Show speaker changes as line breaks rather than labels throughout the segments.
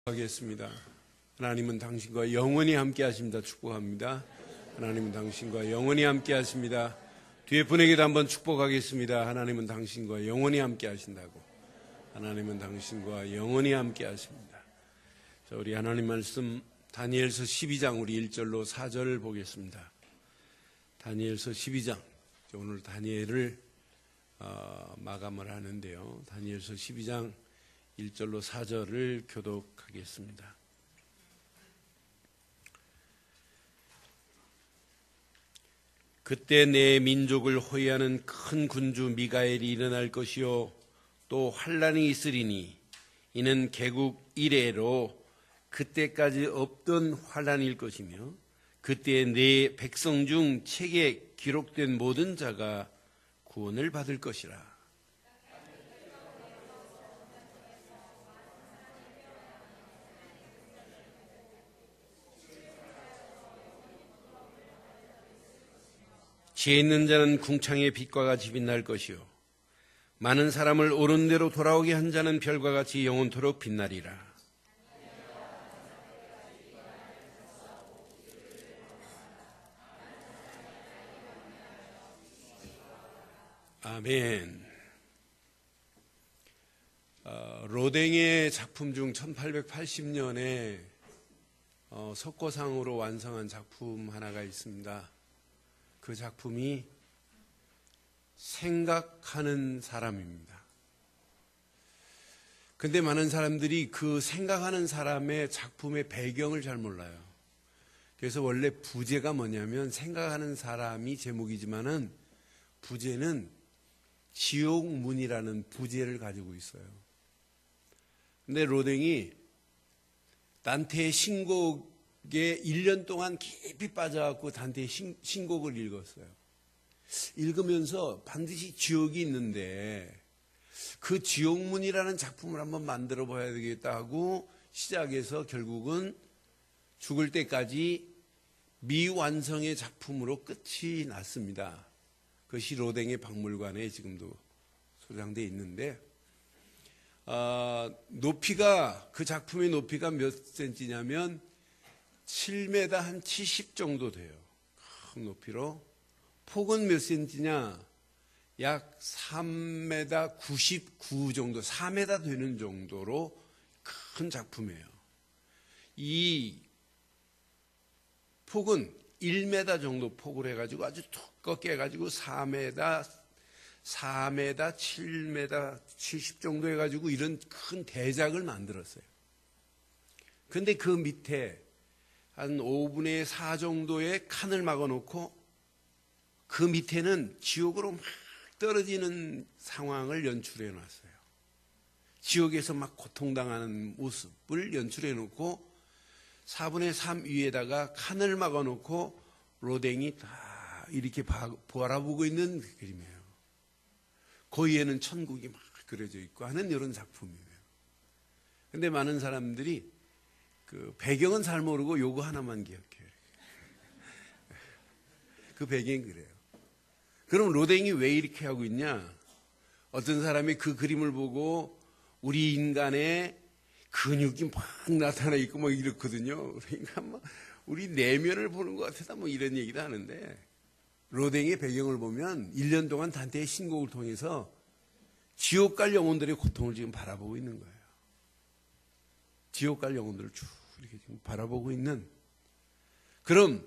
하겠습니다. 하나님은 당신과 영원히 함께 하십니다. 축복합니다. 하나님은 당신과 영원히 함께 하십니다. 뒤에 분에게도 한번 축복하겠습니다. 하나님은 당신과 영원히 함께 하신다고. 하나님은 당신과 영원히 함께 하십니다. 자, 우리 하나님 말씀 다니엘서 12장 우리 1절로 4절 보겠습니다. 다니엘서 12장. 오늘 다니엘을 마감을 하는데요. 다니엘서 12장 1절로 4절을 교독하겠습니다. 그때 내 민족을 호위하는 큰 군주 미가엘이 일어날 것이요 또 환란이 있으리니 이는 개국 이래로 그때까지 없던 환란일 것이며 그때 내 백성 중 책에 기록된 모든 자가 구원을 받을 것이라. 지혜 있는 자는 궁창의 빛과 같이 빛날 것이요 많은 사람을 옳은 대로 돌아오게 한 자는 별과 같이 영원토록 빛나리라. 아멘. 로댕의 작품 중 1880년에 석고상으로 완성한 작품 하나가 있습니다. 그 작품이 생각하는 사람입니다. 근데 많은 사람들이 그 생각하는 사람의 작품의 배경을 잘 몰라요. 그래서 원래 부제가 뭐냐면 생각하는 사람이 제목이지만은 부제는 지옥문이라는 부제를 가지고 있어요. 근데 로댕이 단테의 신곡 게 1년 동안 깊이 빠져갖고 단테의 신곡을 읽었어요. 읽으면서 반드시 지옥이 있는데 그 지옥문이라는 작품을 한번 만들어 봐야 되겠다 하고 시작해서 결국은 죽을 때까지 미완성의 작품으로 끝이 났습니다. 그것이 로댕의 박물관에 지금도 소장되어 있는데 높이가 그 작품의 높이가 몇 센치냐면 7m 한 70 정도 돼요. 큰 높이로. 폭은 몇 센치냐? 약 3m 99 정도, 4m 되는 정도로 큰 작품이에요. 이 폭은 1m 정도 폭을 해가지고 아주 두껍게 해가지고 4m, 7m 70 정도 해가지고 이런 큰 대작을 만들었어요. 근데 그 밑에 한 5분의 4 정도의 칸을 막아놓고 그 밑에는 지옥으로 막 떨어지는 상황을 연출해 놨어요. 지옥에서 막 고통당하는 모습을 연출해 놓고 4분의 3 위에다가 칸을 막아놓고 로댕이 다 이렇게 바라보고 있는 그림이에요. 그 위에는 천국이 막 그려져 있고 하는 이런 작품이에요. 근데 많은 사람들이 그 배경은 잘 모르고 요거 하나만 기억해요. 그 배경이 그래요. 그럼 로댕이 왜 이렇게 하고 있냐? 어떤 사람이 그 그림을 보고 우리 인간의 근육이 막 나타나 있고 막 이렇거든요. 그러니까 막 우리 내면을 보는 것 같아서 뭐 이런 얘기도 하는데 로댕의 배경을 보면 1년 동안 단테의 신곡을 통해서 지옥 갈 영혼들의 고통을 지금 바라보고 있는 거예요. 지옥 갈 영혼들을 쭉 이렇게 지금 바라보고 있는. 그럼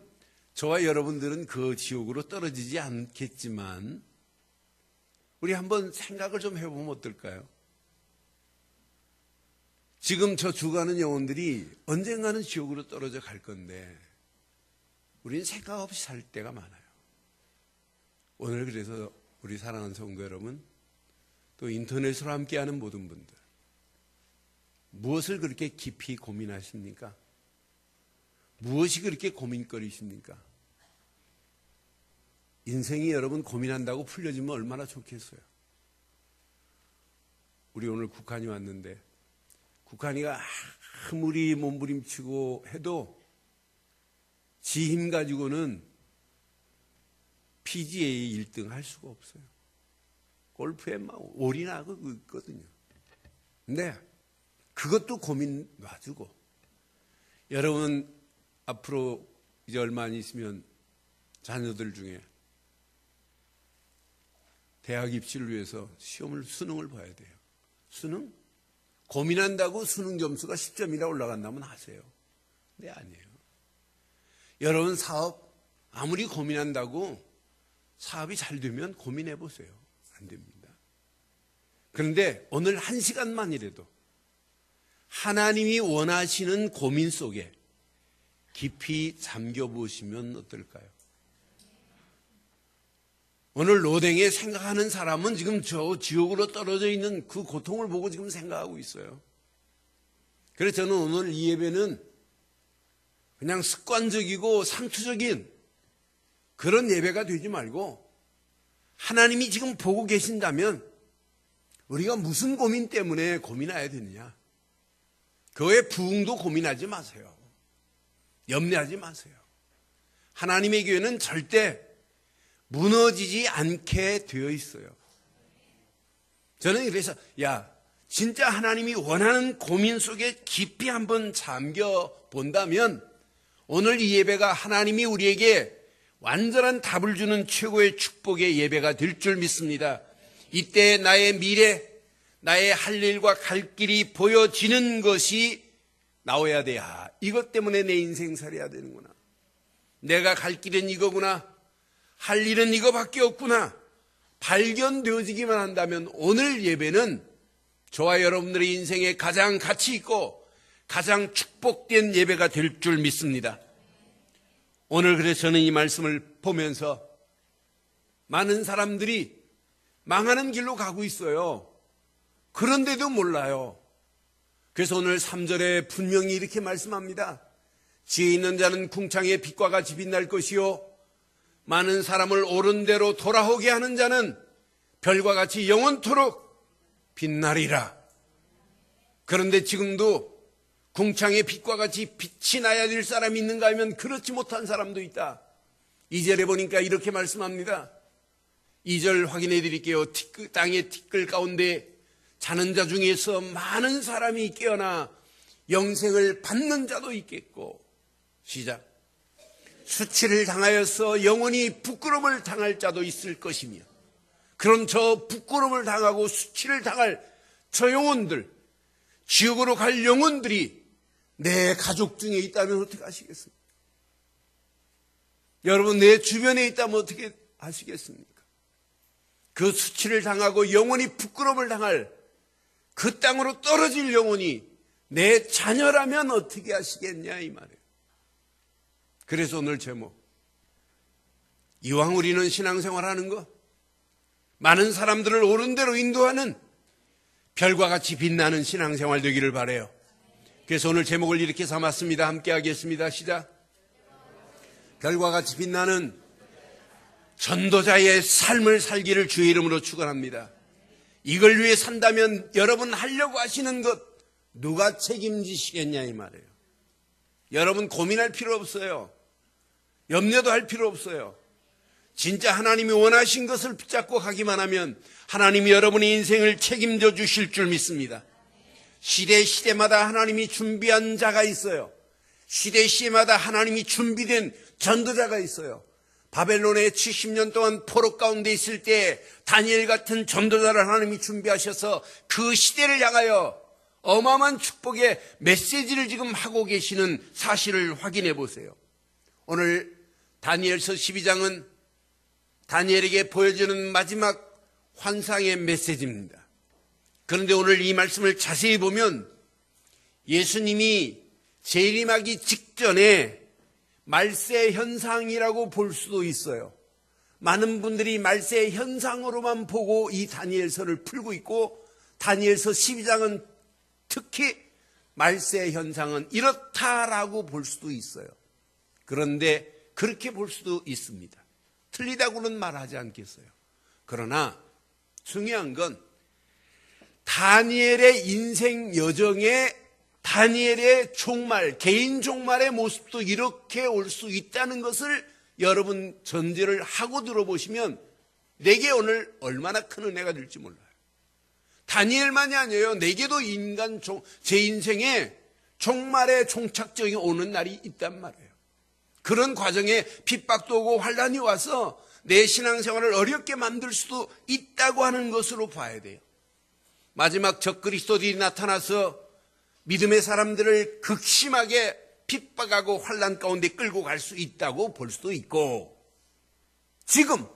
저와 여러분들은 그 지옥으로 떨어지지 않겠지만 우리 한번 생각을 좀 해보면 어떨까요? 지금 저 죽어가는 영혼들이 언젠가는 지옥으로 떨어져 갈 건데 우리는 생각 없이 살 때가 많아요. 오늘 그래서 우리 사랑하는 성도 여러분, 또 인터넷으로 함께하는 모든 분들, 무엇을 그렇게 깊이 고민하십니까? 무엇이 그렇게 고민거리십니까? 인생이 여러분 고민한다고 풀려지면 얼마나 좋겠어요. 우리 오늘 국한이 왔는데 국한이가 아무리 몸부림치고 해도 지 힘 가지고는 PGA 1등 할 수가 없어요. 골프에 막 올인하고 있거든요. 근데 그것도 고민 놔두고, 여러분 앞으로 이제 얼마 안 있으면 자녀들 중에 대학 입시를 위해서 수능을 봐야 돼요. 수능? 고민한다고 수능 점수가 10점이나 올라간다면 하세요. 근데 아니에요. 여러분 사업 아무리 고민한다고 사업이 잘 되면 고민해 보세요. 안 됩니다. 그런데 오늘 1시간만이라도 하나님이 원하시는 고민 속에 깊이 잠겨 보시면 어떨까요? 오늘 로댕에 생각하는 사람은 지금 저 지옥으로 떨어져 있는 그 고통을 보고 지금 생각하고 있어요. 그래서 저는 오늘 이 예배는 그냥 습관적이고 상투적인 그런 예배가 되지 말고, 하나님이 지금 보고 계신다면 우리가 무슨 고민 때문에 고민해야 되느냐, 그거에 부흥도 고민하지 마세요. 염려하지 마세요. 하나님의 교회는 절대 무너지지 않게 되어 있어요. 저는 그래서 진짜 하나님이 원하는 고민 속에 깊이 한번 잠겨 본다면 오늘 이 예배가 하나님이 우리에게 완전한 답을 주는 최고의 축복의 예배가 될 줄 믿습니다. 이때 나의 미래, 나의 할 일과 갈 길이 보여지는 것이 나와야 돼. 이것 때문에 내 인생 살아야 되는구나. 내가 갈 길은 이거구나. 할 일은 이거밖에 없구나. 발견되어지기만 한다면 오늘 예배는 저와 여러분들의 인생에 가장 가치 있고 가장 축복된 예배가 될 줄 믿습니다. 오늘 그래서 저는 이 말씀을 보면서 많은 사람들이 망하는 길로 가고 있어요. 그런데도 몰라요. 그래서 오늘 3절에 분명히 이렇게 말씀합니다. 지혜 있는 자는 궁창의 빛과 같이 빛날 것이요, 많은 사람을 옳은 대로 돌아오게 하는 자는 별과 같이 영원토록 빛나리라. 그런데 지금도 궁창의 빛과 같이 빛이 나야 될 사람이 있는가 하면 그렇지 못한 사람도 있다. 2절에 보니까 이렇게 말씀합니다. 2절 확인해 드릴게요. 땅의 티끌 가운데 자는 자 중에서 많은 사람이 깨어나 영생을 받는 자도 있겠고, 시작. 수치를 당하여서 영원히 부끄러움을 당할 자도 있을 것이며, 그런 저 부끄러움을 당하고 수치를 당할 저 영혼들, 지옥으로 갈 영혼들이 내 가족 중에 있다면 어떻게 하시겠습니까? 여러분 내 주변에 있다면 어떻게 하시겠습니까? 그 수치를 당하고 영원히 부끄러움을 당할 그 땅으로 떨어질 영혼이 내 자녀라면 어떻게 하시겠냐 이 말이에요. 그래서 오늘 제목, 이왕 우리는 신앙생활하는 거, 많은 사람들을 옳은 대로 인도하는 별과 같이 빛나는 신앙생활 되기를 바라요. 그래서 오늘 제목을 이렇게 삼았습니다. 함께 하겠습니다. 시작. 별과 같이 빛나는 전도자의 삶을 살기를 주의 이름으로 축원합니다. 이걸 위해 산다면 여러분 하려고 하시는 것 누가 책임지시겠냐 이 말이에요. 여러분 고민할 필요 없어요. 염려도 할 필요 없어요. 진짜 하나님이 원하신 것을 붙잡고 가기만 하면 하나님이 여러분의 인생을 책임져 주실 줄 믿습니다. 시대마다 하나님이 준비한 자가 있어요. 시대마다 하나님이 준비된 전도자가 있어요. 바벨론에 70년 동안 포로 가운데 있을 때 다니엘 같은 전도자를 하나님이 준비하셔서 그 시대를 향하여 어마어마한 축복의 메시지를 지금 하고 계시는 사실을 확인해 보세요. 오늘 다니엘서 12장은 다니엘에게 보여주는 마지막 환상의 메시지입니다. 그런데 오늘 이 말씀을 자세히 보면 예수님이 재림하기 직전에 말세 현상이라고 볼 수도 있어요. 많은 분들이 말세 현상으로만 보고 이 다니엘서를 풀고 있고, 다니엘서 12장은 특히 말세 현상은 이렇다라고 볼 수도 있어요. 그런데 그렇게 볼 수도 있습니다. 틀리다고는 말하지 않겠어요. 그러나 중요한 건 다니엘의 인생 여정에 다니엘의 종말, 개인 종말의 모습도 이렇게 올 수 있다는 것을 여러분 전제를 하고 들어보시면 내게 오늘 얼마나 큰 은혜가 될지 몰라요. 다니엘만이 아니에요. 내게도 제 인생에 종말의 종착점이 오는 날이 있단 말이에요. 그런 과정에 핍박도 오고 환란이 와서 내 신앙생활을 어렵게 만들 수도 있다고 하는 것으로 봐야 돼요. 마지막 적그리스도들이 나타나서 믿음의 사람들을 극심하게 핍박하고 환란 가운데 끌고 갈 수 있다고 볼 수도 있고, 지금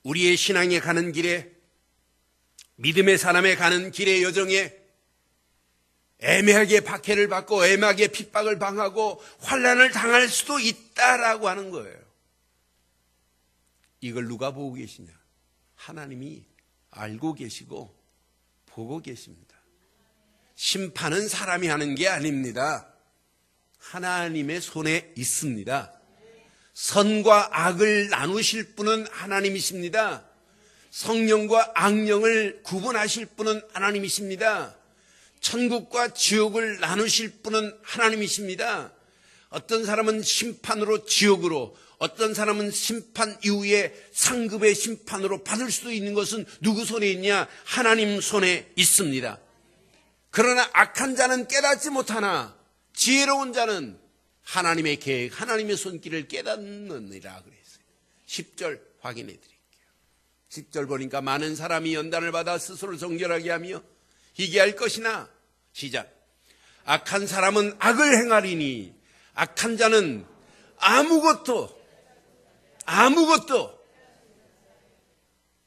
우리의 신앙에 가는 길에, 믿음의 사람에 가는 길의 여정에 애매하게 박해를 받고 애매하게 핍박을 당하고 환란을 당할 수도 있다라고 하는 거예요. 이걸 누가 보고 계시냐? 하나님이 알고 계시고 보고 계십니다. 심판은 사람이 하는 게 아닙니다. 하나님의 손에 있습니다. 선과 악을 나누실 분은 하나님이십니다. 성령과 악령을 구분하실 분은 하나님이십니다. 천국과 지옥을 나누실 분은 하나님이십니다. 어떤 사람은 심판으로 지옥으로, 어떤 사람은 심판 이후에 상급의 심판으로 받을 수도 있는 것은 누구 손에 있냐? 하나님 손에 있습니다. 그러나 악한 자는 깨닫지 못하나 지혜로운 자는 하나님의 계획, 하나님의 손길을 깨닫느니라 그랬어요. 10절 확인해 드릴게요. 10절 보니까 많은 사람이 연단을 받아 스스로 정결하게 하며 희귀할 것이나, 시작. 악한 사람은 악을 행하리니 악한 자는 아무것도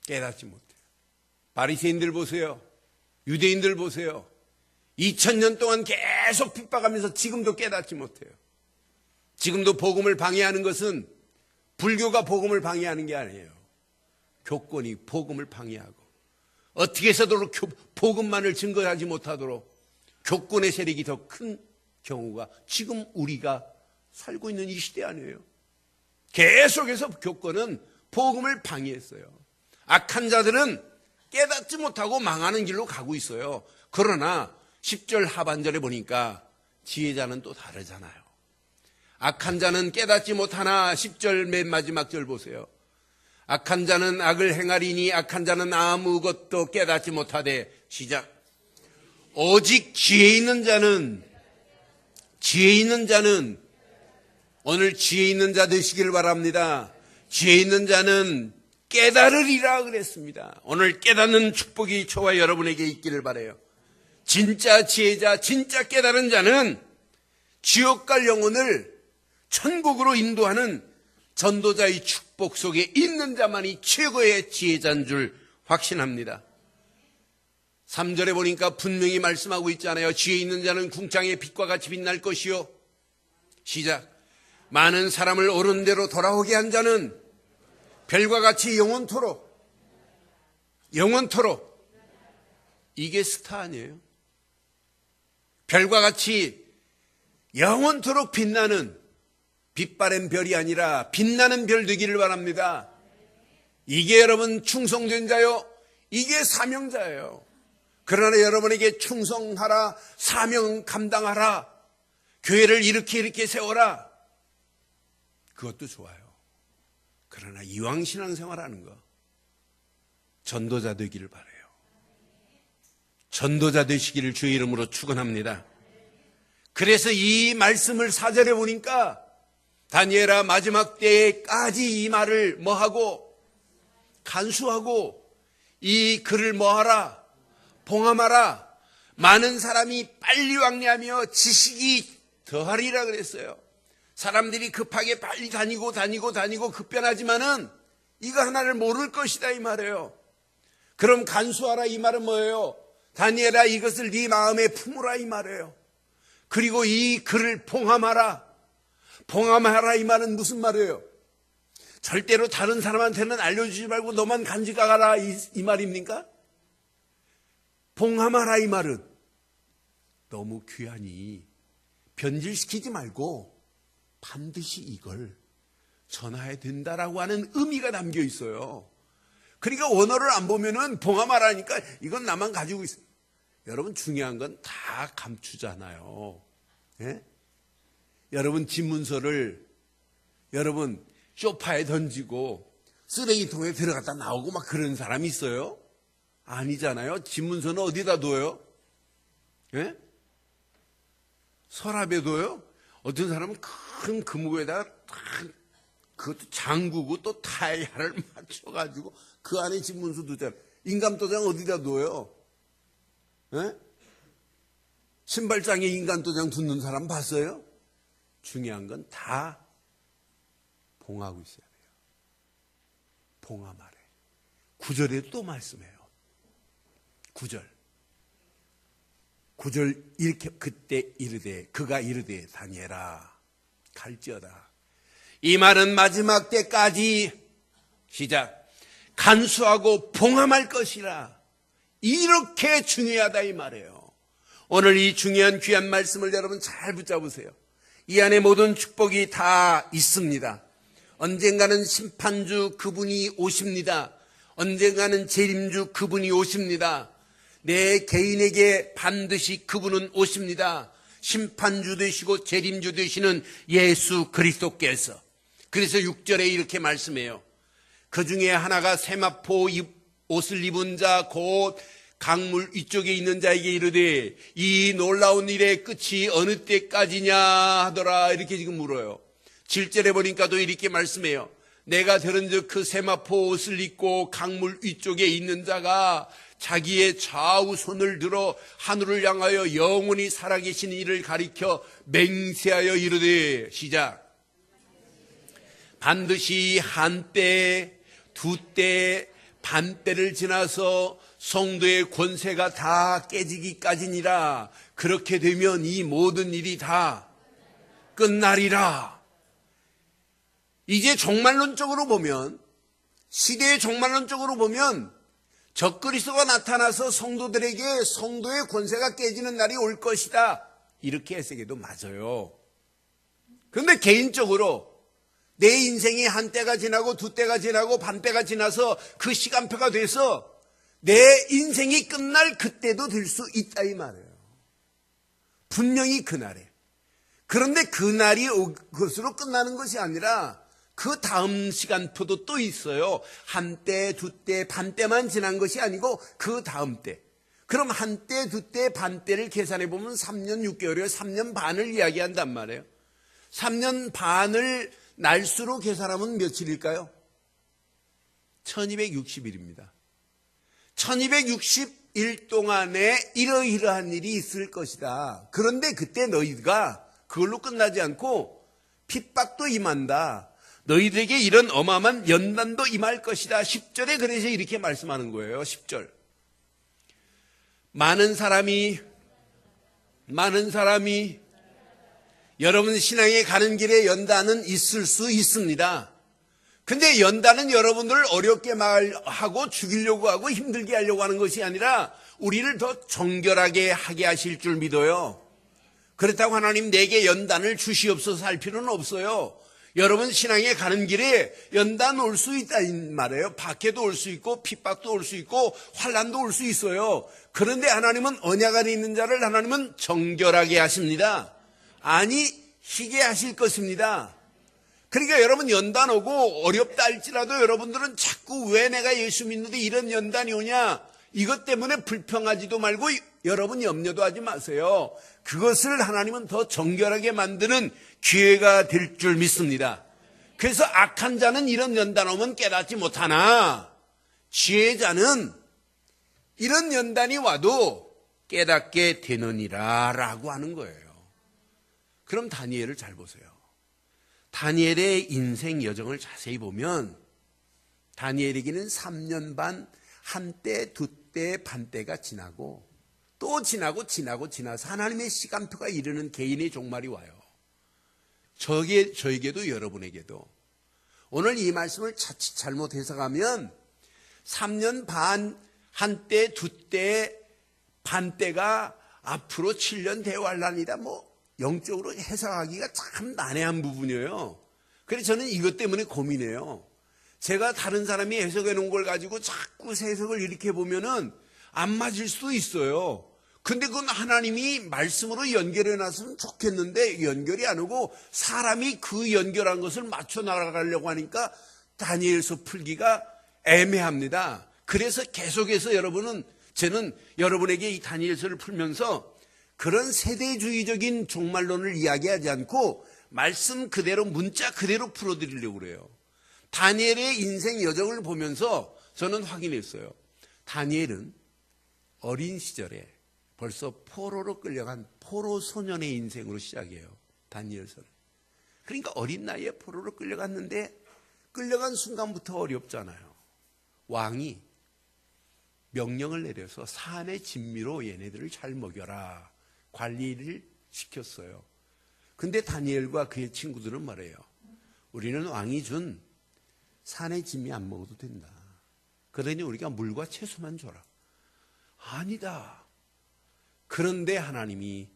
깨닫지 못해요. 바리새인들 보세요. 유대인들 보세요. 2000년 동안 계속 핍박하면서 지금도 깨닫지 못해요. 지금도 복음을 방해하는 것은 불교가 복음을 방해하는 게 아니에요. 교권이 복음을 방해하고, 어떻게 해서도 복음만을 증거하지 못하도록 교권의 세력이 더 큰 경우가 지금 우리가 살고 있는 이 시대 아니에요. 계속해서 교권은 복음을 방해했어요. 악한 자들은 깨닫지 못하고 망하는 길로 가고 있어요. 그러나 10절 하반절에 보니까 지혜자는 또 다르잖아요. 악한 자는 깨닫지 못하나, 10절 맨 마지막 절 보세요. 악한 자는 악을 행하리니 악한 자는 아무것도 깨닫지 못하되, 시작. 오직 지혜 있는 자는 오늘 지혜 있는 자 되시길 바랍니다. 지혜 있는 자는 깨달으리라 그랬습니다. 오늘 깨닫는 축복이 저와 여러분에게 있기를 바라요. 진짜 지혜자, 진짜 깨달은 자는 지옥 갈 영혼을 천국으로 인도하는 전도자의 축복 속에 있는 자만이 최고의 지혜자인 줄 확신합니다. 3절에 보니까 분명히 말씀하고 있잖아요. 지혜 있는 자는 궁창의 빛과 같이 빛날 것이요, 시작. 많은 사람을 옳은 대로 돌아오게 한 자는 별과 같이 영원토록. 이게 스타 아니에요? 별과 같이 영원토록 빛나는 빛바랜 별이 아니라 빛나는 별 되기를 바랍니다. 이게 여러분 충성된 자요, 이게 사명자예요. 그러나 여러분에게 충성하라, 사명 감당하라, 교회를 이렇게 세워라, 그것도 좋아요. 그러나 이왕 신앙생활하는 거 전도자 되기를 바라요. 전도자 되시기를 주의 이름으로 축원합니다. 그래서 이 말씀을 4절에 보니까 다니엘아, 마지막 때까지 이 말을 뭐하고 간수하고 이 글을 뭐하라, 봉함하라. 많은 사람이 빨리 왕래하며 지식이 더하리라 그랬어요. 사람들이 급하게 빨리 다니고 급변하지만은 이거 하나를 모를 것이다 이 말이에요. 그럼 간수하라 이 말은 뭐예요? 다니엘아, 이것을 네 마음에 품으라 이 말이에요. 그리고 이 글을 봉함하라 이 말은 무슨 말이에요? 절대로 다른 사람한테는 알려주지 말고 너만 간직하라 이 말입니까? 봉함하라 이 말은 너무 귀하니 변질시키지 말고 반드시 이걸 전해야 된다라고 하는 의미가 담겨 있어요. 그러니까 원어를 안 보면은 봉함하라니까 이건 나만 가지고 있어요. 여러분, 중요한 건 다 감추잖아요. 예? 여러분 집문서를 여러분 소파에 던지고 쓰레기통에 들어갔다 나오고 막 그런 사람이 있어요? 아니잖아요. 집문서는 어디다 둬요? 예? 서랍에 둬요? 어떤 사람은 큰 금고에다가 그것도 잠그고 또 타이어를 맞춰가지고 그 안에 집문서 두잖아요. 인감도장 어디다 둬요? 예? 신발장에 인감도장 두는 사람 봤어요? 중요한 건 다 봉하고 있어야 돼요. 봉함 아래. 9절에도 또 말씀해요. 9절 이렇게 그때 이르되 그가 이르되 다니엘아 갈지어다. 이 말은 마지막 때까지 시작 간수하고 봉함할 것이라. 이렇게 중요하다 이 말이에요. 오늘 이 중요한 귀한 말씀을 여러분 잘 붙잡으세요. 이 안에 모든 축복이 다 있습니다. 언젠가는 심판주 그분이 오십니다. 언젠가는 재림주 그분이 오십니다. 내 개인에게 반드시 그분은 오십니다. 심판주 되시고 재림주 되시는 예수 그리스도께서. 그래서 6절에 이렇게 말씀해요. 그 중에 하나가 세마포 옷을 입은 자 곧 강물 위쪽에 있는 자에게 이르되 이 놀라운 일의 끝이 어느 때까지냐 하더라. 이렇게 지금 물어요. 7절에 보니까 또 이렇게 말씀해요. 내가 들은즉 그 세마포 옷을 입고 강물 위쪽에 있는 자가 자기의 좌우 손을 들어 하늘을 향하여 영원히 살아계신 이를 가리켜 맹세하여 이르되 시작 반드시 한때 두때 반때를 지나서 성도의 권세가 다 깨지기까지니라. 그렇게 되면 이 모든 일이 다 끝나리라. 이제 종말론적으로 보면 시대의 종말론적으로 보면 적그리스도가 나타나서 성도들에게 성도의 권세가 깨지는 날이 올 것이다. 이렇게 해석해도 맞아요. 그런데 개인적으로 내 인생이 한때가 지나고 두때가 지나고 반때가 지나서 그 시간표가 돼서 내 인생이 끝날 그때도 될 수 있다 이 말이에요. 분명히 그날에. 그런데 그날이 그것으로 끝나는 것이 아니라 그 다음 시간표도 또 있어요. 한때, 두때, 반때만 지난 것이 아니고 그 다음 때. 그럼 한때, 두때, 반때를 계산해 보면 3년 6개월이에요. 3년 반을 이야기한단 말이에요. 3년 반을 날수로 계산하면 며칠일까요? 1260일입니다. 1260일 동안에 이러이러한 일이 있을 것이다. 그런데 그때 너희가 그걸로 끝나지 않고 핍박도 임한다. 너희들에게 이런 어마어마한 연단도 임할 것이다. 10절에 그래서 이렇게 말씀하는 거예요. 10절. 많은 사람이 여러분 신앙에 가는 길에 연단은 있을 수 있습니다. 근데 연단은 여러분들을 어렵게 말하고 죽이려고 하고 힘들게 하려고 하는 것이 아니라 우리를 더 정결하게 하게 하실 줄 믿어요. 그렇다고 하나님 내게 연단을 주시옵소서 할 필요는 없어요. 여러분 신앙에 가는 길에 연단 올 수 있다 이 말이에요. 박해도 올 수 있고 핍박도 올 수 있고 환난도 올 수 있어요. 그런데 하나님은 언약 안에 있는 자를 하나님은 정결하게 하십니다. 아니 희게 하실 것입니다. 그러니까 여러분 연단 오고 어렵다 할지라도 여러분들은 자꾸 왜 내가 예수 믿는데 이런 연단이 오냐 이것 때문에 불평하지도 말고 여러분 염려도 하지 마세요. 그것을 하나님은 더 정결하게 만드는 기회가 될 줄 믿습니다. 그래서 악한 자는 이런 연단 오면 깨닫지 못하나 지혜자는 이런 연단이 와도 깨닫게 되느니라 라고 하는 거예요. 그럼 다니엘을 잘 보세요. 다니엘의 인생 여정을 자세히 보면 다니엘에게는 3년 반 한때 두때 반때가 지나고 또 지나서 하나님의 시간표가 이르는 개인의 종말이 와요. 저에게도 여러분에게도 오늘 이 말씀을 자칫 잘못 해석하면 3년 반 한때 두때 반때가 앞으로 7년 대환란이다 영적으로 해석하기가 참 난해한 부분이에요. 그래서 저는 이것 때문에 고민해요. 제가 다른 사람이 해석해 놓은 걸 가지고 자꾸 해석을 이렇게 보면은 안 맞을 수도 있어요. 근데 그건 하나님이 말씀으로 연결해 놨으면 좋겠는데 연결이 안 오고 사람이 그 연결한 것을 맞춰 나가려고 하니까 다니엘서 풀기가 애매합니다. 그래서 계속해서 저는 여러분에게 이 다니엘서를 풀면서 그런 세대주의적인 종말론을 이야기하지 않고 말씀 그대로 문자 그대로 풀어드리려고 그래요. 다니엘의 인생 여정을 보면서 저는 확인했어요. 다니엘은 어린 시절에 벌써 포로로 끌려간 포로 소년의 인생으로 시작해요. 다니엘서는. 그러니까 어린 나이에 포로로 끌려갔는데 끌려간 순간부터 어렵잖아요. 왕이 명령을 내려서 산의 진미로 얘네들을 잘 먹여라. 관리를 시켰어요. 근데 다니엘과 그의 친구들은 말해요. 우리는 왕이 준 산의 진미 안 먹어도 된다. 그러니 우리가 물과 채소만 줘라. 아니다. 그런데 하나님이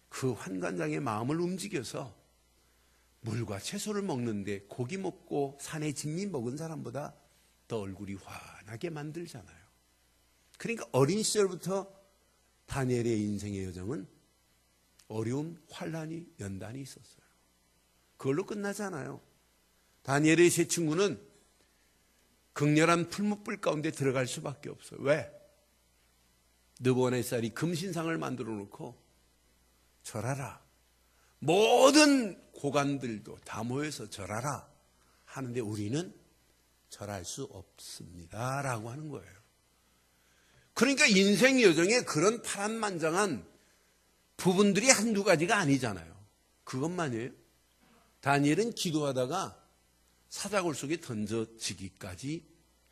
그 환관장의 마음을 움직여서 물과 채소를 먹는데 고기 먹고 산의 진미 먹은 사람보다 더 얼굴이 환하게 만들잖아요. 그러니까 어린 시절부터 다니엘의 인생의 여정은 어려움, 환란이 연단이 있었어요. 그걸로 끝나지 않아요. 다니엘의 세 친구는 극렬한 풀무불 가운데 들어갈 수밖에 없어요. 왜? 느부갓네살이 금신상을 만들어 놓고 절하라. 모든 고관들도 다 모여서 절하라 하는데 우리는 절할 수 없습니다 라고 하는 거예요. 그러니까 인생 여정에 그런 파란만장한 부분들이 한두 가지가 아니잖아요. 그것만이에요. 다니엘은 기도하다가 사자굴 속에 던져지기까지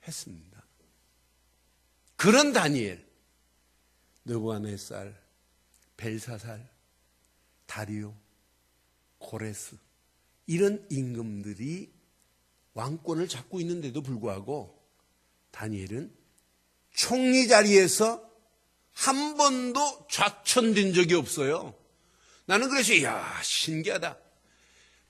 했습니다. 그런 다니엘, 느부갓네살, 벨사살, 다리오, 고레스 이런 임금들이 왕권을 잡고 있는데도 불구하고 다니엘은 총리 자리에서 한 번도 좌천된 적이 없어요. 나는 그래서 신기하다.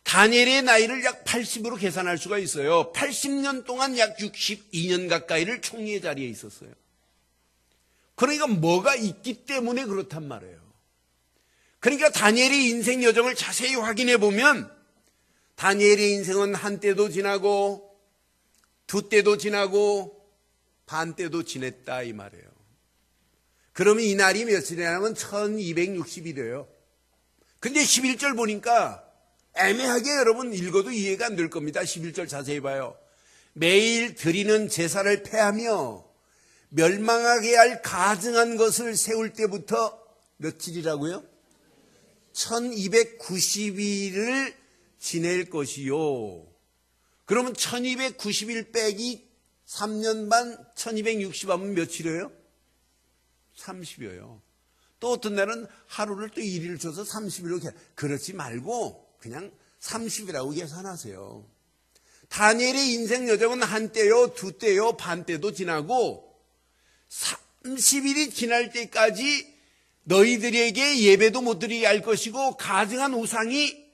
다니엘의 나이를 약 80으로 계산할 수가 있어요. 80년 동안 약 62년 가까이를 총리의 자리에 있었어요. 그러니까 뭐가 있기 때문에 그렇단 말이에요. 그러니까 다니엘의 인생 여정을 자세히 확인해 보면 다니엘의 인생은 한때도 지나고 두 때도 지나고 반 때도 지냈다 이 말이에요. 그러면 이 날이 며칠이냐면 1260일이에요. 근데 11절 보니까 애매하게 여러분 읽어도 이해가 안 될 겁니다. 11절 자세히 봐요. 매일 드리는 제사를 폐하며 멸망하게 할 가증한 것을 세울 때부터 며칠이라고요? 1290일을 지낼 것이요. 그러면 1290일 빼기 3년 반 1260하면 며칠이에요? 30여요. 또 어떤 날은 하루를 또 1일을 줘서 30일로 그렇지 말고 그냥 30이라고 계산하세요. 다니엘의 인생 여정은 한때요, 두 때요, 반 때도 지나고 30일이 지날 때까지 너희들에게 예배도 못 드리게 할 것이고 가증한 우상이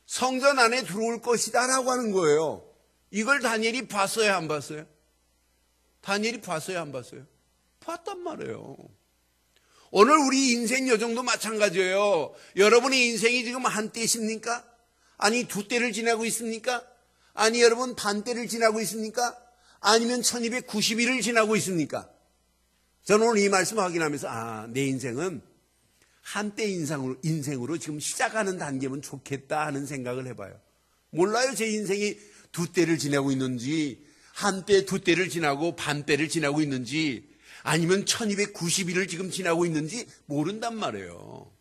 성전 안에 들어올 것이다 라고 하는 거예요. 이걸 다니엘이 봤어요, 안 봤어요? 다니엘이 봤어요, 안 봤어요? 봤단 말이에요. 오늘 우리 인생 여정도 마찬가지예요. 여러분의 인생이 지금 한때십니까? 아니 두 때를 지나고 있습니까? 아니 여러분 반 때를 지나고 있습니까? 아니면 1290일을 지나고 있습니까? 저는 오늘 이 말씀 확인하면서 내 인생은 한때 인생으로 지금 시작하는 단계면 좋겠다 하는 생각을 해봐요. 몰라요 제 인생이 두 때를 지나고 있는지 한때 두 때를 지나고 반 때를 지나고 있는지 아니면 1290일을 지금 지나고 있는지 모른단 말이에요.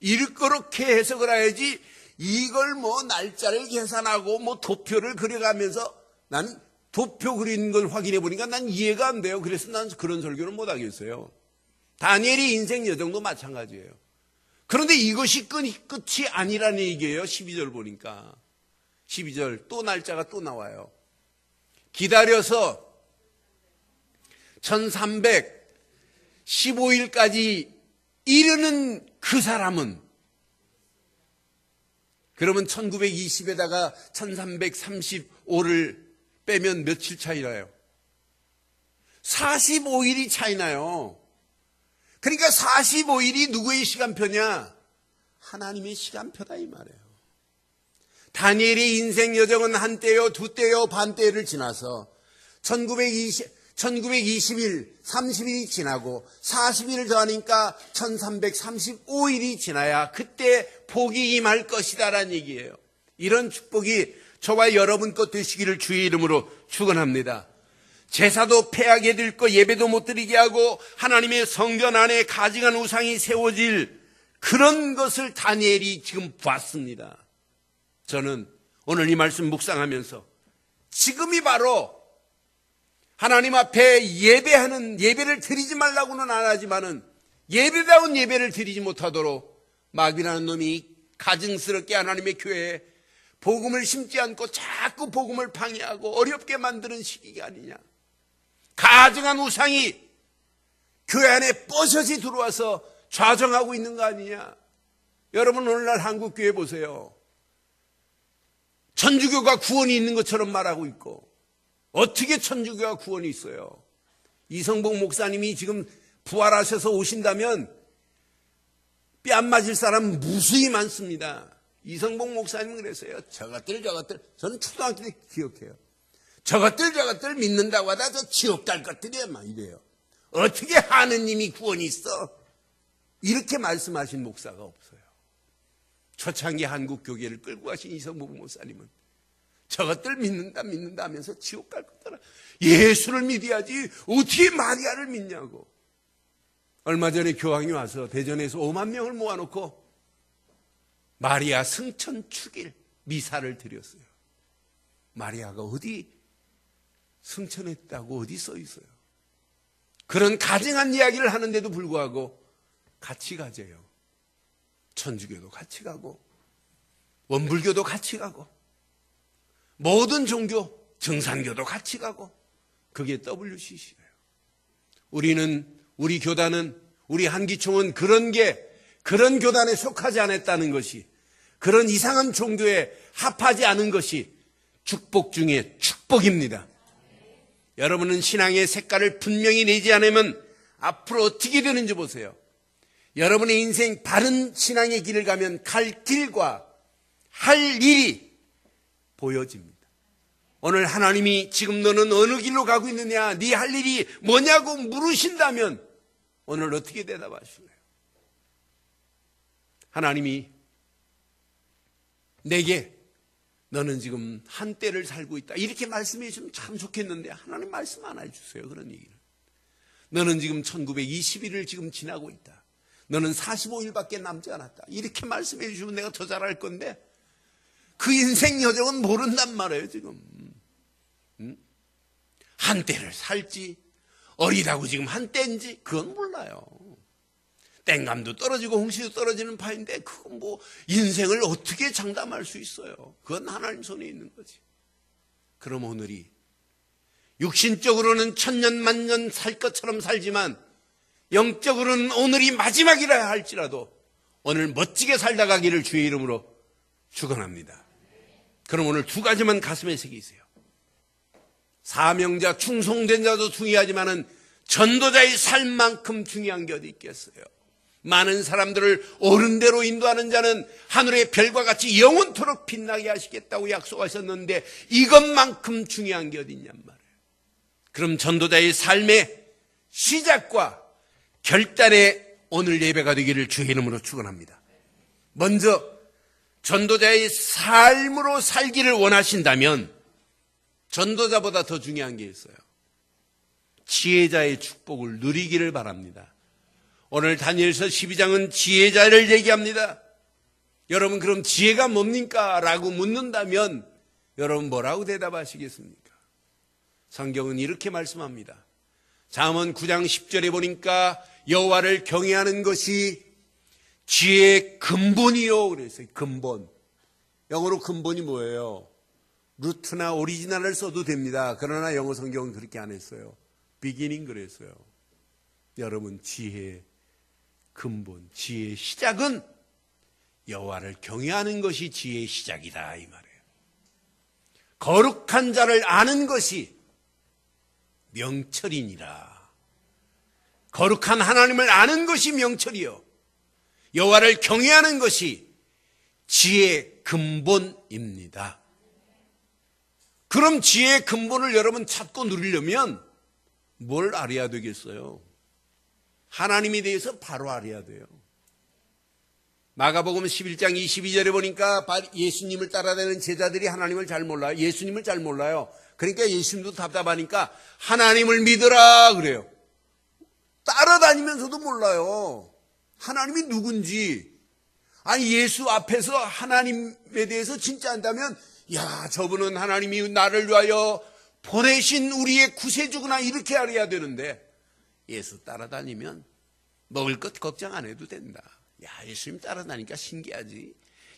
이렇게 해석을 해야지 이걸 날짜를 계산하고 도표를 그려가면서 나는 도표 그리는 걸 확인해 보니까 난 이해가 안 돼요. 그래서 난 그런 설교를 못 하겠어요. 다니엘의 인생 여정도 마찬가지예요. 그런데 이것이 끝이 아니라는 얘기예요. 12절 보니까. 12절 또 날짜가 또 나와요. 기다려서 1315일까지 이르는 그 사람은 그러면 1920에다가 1335를 빼면 며칠 차이나요? 45일이 차이나요. 그러니까 45일이 누구의 시간표냐? 하나님의 시간표다 이 말이에요. 다니엘의 인생 여정은 한때요, 두 때요, 반 때를 지나서 1920일, 30일이 지나고 40일을 더하니까 1335일이 지나야 그때 복이 임할 것이다라는 얘기예요. 이런 축복이 저와 여러분 것 되시기를 주의 이름으로 축원합니다. 제사도 폐하게 될 거, 예배도 못 드리게 하고 하나님의 성전 안에 가증한 우상이 세워질 그런 것을 다니엘이 지금 봤습니다. 저는 오늘 이 말씀 묵상하면서 지금이 바로 하나님 앞에 예배를 드리지 말라고는 안 하지만은 예배다운 예배를 드리지 못하도록 마귀라는 놈이 가증스럽게 하나님의 교회에 복음을 심지 않고 자꾸 복음을 방해하고 어렵게 만드는 시기가 아니냐. 가증한 우상이 교회 안에 뻐섯이 들어와서 좌정하고 있는 거 아니냐. 여러분 오늘날 한국교회 보세요. 천주교가 구원이 있는 것처럼 말하고 있고 어떻게 천주교가 구원이 있어요? 이성복 목사님이 지금 부활하셔서 오신다면 뺨 맞을 사람 무수히 많습니다. 이성복 목사님은 그랬어요. 저것들 저는 초등학교 때 기억해요. 저것들 믿는다고 하다 저 지옥 갈 것들이야 막 이래요. 어떻게 하느님이 구원이 있어? 이렇게 말씀하신 목사가 없어요. 초창기 한국 교계를 끌고 가신 이성복 목사님은 저것들 믿는다 하면서 지옥 갈 것들아. 예수를 믿어야지 어떻게 마리아를 믿냐고. 얼마 전에 교황이 와서 대전에서 5만 명을 모아놓고 마리아 승천 축일 미사를 드렸어요. 마리아가 어디 승천했다고 어디 써 있어요? 그런 가증한 이야기를 하는데도 불구하고 같이 가재요. 천주교도 같이 가고 원불교도 같이 가고 모든 종교 정산교도 같이 가고 그게 WCC예요. 우리 교단은 우리 한기총은 그런 교단에 속하지 않았다는 것이 그런 이상한 종교에 합하지 않은 것이 축복 중에 축복입니다. 여러분은 신앙의 색깔을 분명히 내지 않으면 앞으로 어떻게 되는지 보세요. 여러분의 인생 바른 신앙의 길을 가면 갈 길과 할 일이 보여집니다. 오늘 하나님이 지금 너는 어느 길로 가고 있느냐, 네 할 일이 뭐냐고 물으신다면 오늘 어떻게 대답하실래요? 하나님이 내게 너는 지금 한때를 살고 있다 이렇게 말씀해 주시면 참 좋겠는데 하나님 말씀 안 해주세요. 그런 얘기를. 너는 지금 1920일을 지금 지나고 있다. 너는 45일밖에 남지 않았다. 이렇게 말씀해 주시면 내가 더 잘할 건데 그 인생 여정은 모른단 말이에요. 지금 한때를 살지 어리다고 지금 한때인지 그건 몰라요. 땡감도 떨어지고 홍시도 떨어지는 파인데 그건 뭐 인생을 어떻게 장담할 수 있어요? 그건 하나님 손에 있는 거지. 그럼 오늘이 육신적으로는 천년 만년 살 것처럼 살지만 영적으로는 오늘이 마지막이라 할지라도 오늘 멋지게 살다 가기를 주의 이름으로 축원합니다. 그럼 오늘 두 가지만 가슴에 새기세요. 사명자, 충성된 자도 중요하지만은 전도자의 삶만큼 중요한 게 어디 있겠어요? 많은 사람들을 옳은 대로 인도하는 자는 하늘의 별과 같이 영원토록 빛나게 하시겠다고 약속하셨는데 이것만큼 중요한 게 어디 있냔 말이에요. 그럼 전도자의 삶의 시작과 결단에 오늘 예배가 되기를 주의 이름으로 축원합니다. 먼저 전도자의 삶으로 살기를 원하신다면 전도자보다 더 중요한 게 있어요. 지혜자의 축복을 누리기를 바랍니다. 오늘 다니엘서 12장은 지혜자를 얘기합니다. 여러분 그럼 지혜가 뭡니까? 라고 묻는다면 여러분 뭐라고 대답하시겠습니까? 성경은 이렇게 말씀합니다. 잠언 9장 10절에 보니까 여호와를 경외하는 것이 지혜의 근본이요 그랬어요. 근본. 영어로 근본이 뭐예요? 루트나 오리지널을 써도 됩니다. 그러나 영어 성경은 그렇게 안 했어요. 비기닝 그랬어요. 여러분 지혜의 근본, 지혜의 시작은 여호와를 경외하는 것이 지혜의 시작이다 이 말이에요. 거룩한 자를 아는 것이 명철이니라. 거룩한 하나님을 아는 것이 명철이요 여호와를 경외하는 것이 지혜의 근본입니다. 그럼 지혜의 근본을 여러분 찾고 누리려면 뭘 알아야 되겠어요? 하나님에 대해서 바로 알아야 돼요. 마가복음 11장 22절에 보니까 예수님을 따라다니는 제자들이 하나님을 잘 몰라요. 예수님을 잘 몰라요. 그러니까 예수님도 답답하니까 하나님을 믿으라 그래요. 따라다니면서도 몰라요. 하나님이 누군지. 아니, 예수 앞에서 하나님에 대해서 진짜 안다면, 야, 저분은 하나님이 나를 위하여 보내신 우리의 구세주구나, 이렇게 알아야 되는데, 예수 따라다니면 먹을 것 걱정 안 해도 된다. 야, 예수님 따라다니니까 신기하지.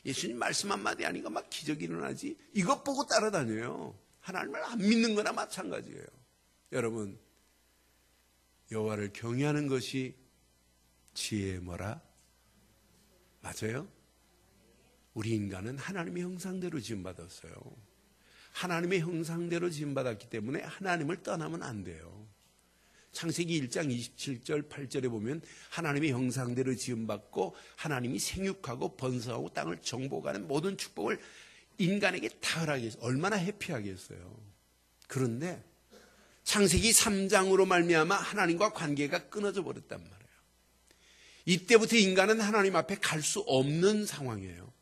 예수님 말씀 한마디 하니까 막 기적이 일어나지. 이것 보고 따라다녀요. 하나님을 안 믿는 거나 마찬가지예요. 여러분, 여호와를 경외하는 것이 지혜의 뭐라? 맞아요? 우리 인간은 하나님의 형상대로 지음받았어요. 하나님의 형상대로 지음받았기 때문에 하나님을 떠나면 안 돼요. 창세기 1장 27절 8절에 보면 하나님의 형상대로 지음받고 하나님이 생육하고 번성하고 땅을 정복하는 모든 축복을 인간에게 다 허락해서 얼마나 해피하겠어요. 그런데 창세기 3장으로 말미암아 하나님과 관계가 끊어져 버렸단 말이에요. 이때부터 인간은 하나님 앞에 갈 수 없는 상황이에요.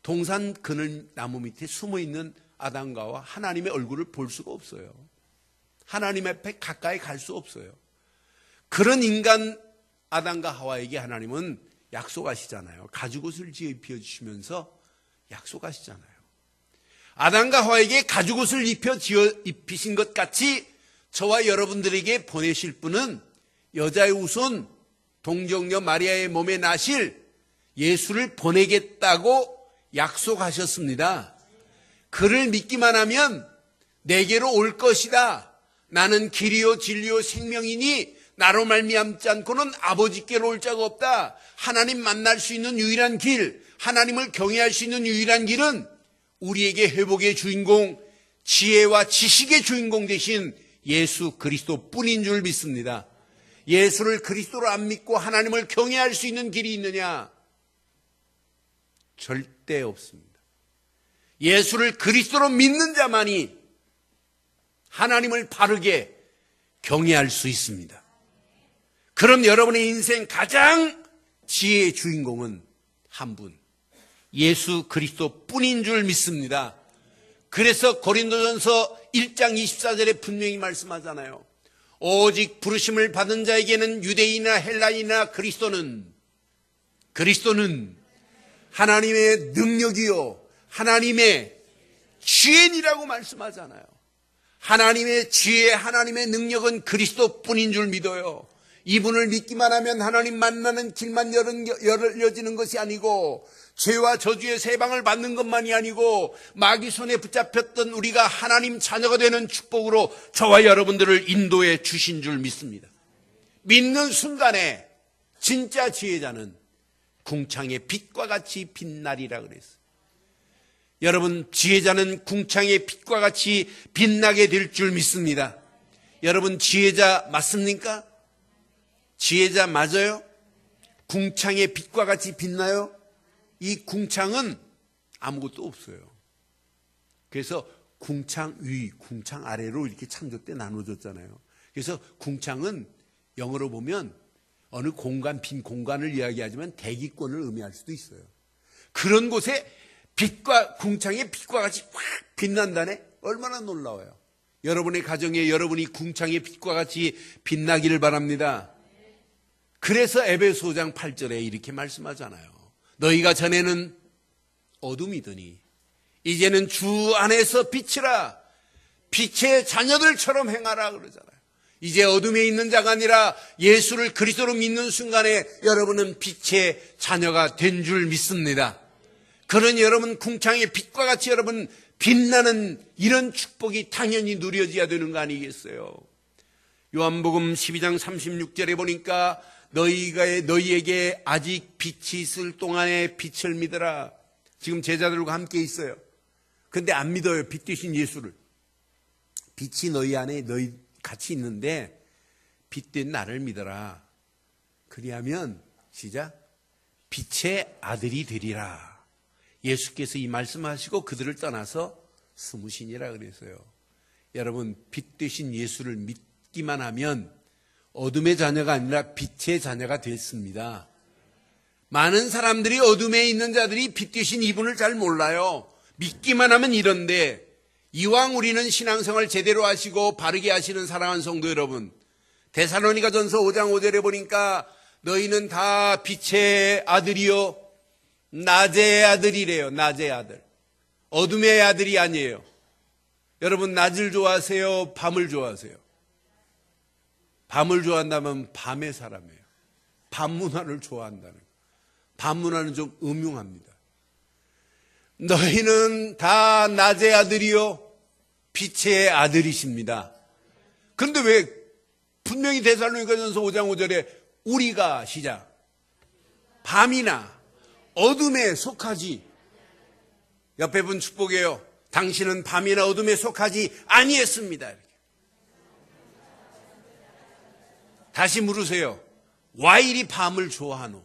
동산 그늘 나무 밑에 숨어있는 아담과와 하나님의 얼굴을 볼 수가 없어요. 하나님 앞에 가까이 갈 수 없어요. 그런 인간 아담과 하와에게 하나님은 약속하시잖아요. 가죽옷을 입혀주시면서 약속하시잖아요. 아담과 하와에게 가죽옷을 입히신 것 같이 저와 여러분들에게 보내실 분은 여자의 후손 동정녀 마리아의 몸에 나실 예수를 보내겠다고 약속하셨습니다. 그를 믿기만 하면 내게로 올 것이다. 나는 길이요 진리요 생명이니 나로 말미암지 않고는 아버지께로 올 자가 없다. 하나님 만날 수 있는 유일한 길, 하나님을 경외할 수 있는 유일한 길은 우리에게 회복의 주인공, 지혜와 지식의 주인공 되신 예수 그리스도뿐인 줄 믿습니다. 예수를 그리스도로 안 믿고 하나님을 경외할 수 있는 길이 있느냐? 절대 없습니다. 예수를 그리스도로 믿는 자만이 하나님을 바르게 경외할 수 있습니다. 그럼 여러분의 인생 가장 지혜의 주인공은 한 분, 예수 그리스도뿐인 줄 믿습니다. 그래서 고린도전서 1장 24절에 분명히 말씀하잖아요. 오직 부르심을 받은 자에게는 유대인이나 헬라인이나 그리스도는 하나님의 능력이요 하나님의 지혜니라고 말씀하잖아요. 하나님의 지혜, 하나님의 능력은 그리스도뿐인 줄 믿어요. 이분을 믿기만 하면 하나님 만나는 길만 열려지는 것이 아니고 죄와 저주의 세방을 받는 것만이 아니고 마귀 손에 붙잡혔던 우리가 하나님 자녀가 되는 축복으로 저와 여러분들을 인도해 주신 줄 믿습니다. 믿는 순간에 진짜 지혜자는 궁창의 빛과 같이 빛나리라 그랬어요. 여러분, 지혜자는 궁창의 빛과 같이 빛나게 될 줄 믿습니다. 여러분, 지혜자 맞습니까? 지혜자 맞아요? 궁창의 빛과 같이 빛나요? 이 궁창은 아무것도 없어요. 그래서 궁창 위, 궁창 아래로 이렇게 창조 때 나눠졌잖아요. 그래서 궁창은 영어로 보면 어느 공간, 빈 공간을 이야기하지만 대기권을 의미할 수도 있어요. 그런 곳에 궁창의 빛과 같이 확 빛난다네? 얼마나 놀라워요. 여러분의 가정에 여러분이 궁창의 빛과 같이 빛나기를 바랍니다. 그래서 에베소 5장 8절에 이렇게 말씀하잖아요. 너희가 전에는 어둠이더니 이제는 주 안에서 빛이라, 빛의 자녀들처럼 행하라 그러잖아요. 이제 어둠에 있는 자가 아니라 예수를 그리스도로 믿는 순간에 여러분은 빛의 자녀가 된 줄 믿습니다. 그러니 여러분 궁창의 빛과 같이 여러분 빛나는 이런 축복이 당연히 누려져야 되는 거 아니겠어요? 요한복음 12장 36절에 보니까 너희에게 아직 빛이 있을 동안에 빛을 믿어라. 지금 제자들과 함께 있어요. 근데 안 믿어요. 빛 되신 예수를. 빛이 너희 안에 너희 같이 있는데 빛된 나를 믿어라. 그리하면 시작. 빛의 아들이 되리라. 예수께서 이 말씀하시고 그들을 떠나서 숨으시니라 그랬어요. 여러분, 빛 되신 예수를 믿기 믿기만 하면 어둠의 자녀가 아니라 빛의 자녀가 됐습니다. 많은 사람들이 어둠에 있는 자들이 빛 되신 이분을 잘 몰라요. 믿기만 하면 이런데, 이왕 우리는 신앙생활 제대로 하시고 바르게 하시는 사랑하는 성도 여러분, 데살로니가전서 5장 5절에 보니까 너희는 다 빛의 아들이요 낮의 아들이래요. 낮의 아들. 어둠의 아들이 아니에요. 여러분, 낮을 좋아하세요? 밤을 좋아하세요? 밤을 좋아한다면 밤의 사람이에요. 밤 문화를 좋아한다는 거예요. 밤 문화는 좀 음흉합니다. 너희는 다 낮의 아들이요 빛의 아들이십니다. 그런데 왜 분명히 데살로니가전서 5장 5절에 우리가 시작, 밤이나 어둠에 속하지, 옆에 분 축복해요. 당신은 밤이나 어둠에 속하지 아니했습니다. 이렇게. 다시 물으세요. 와 이리 밤을 좋아하노?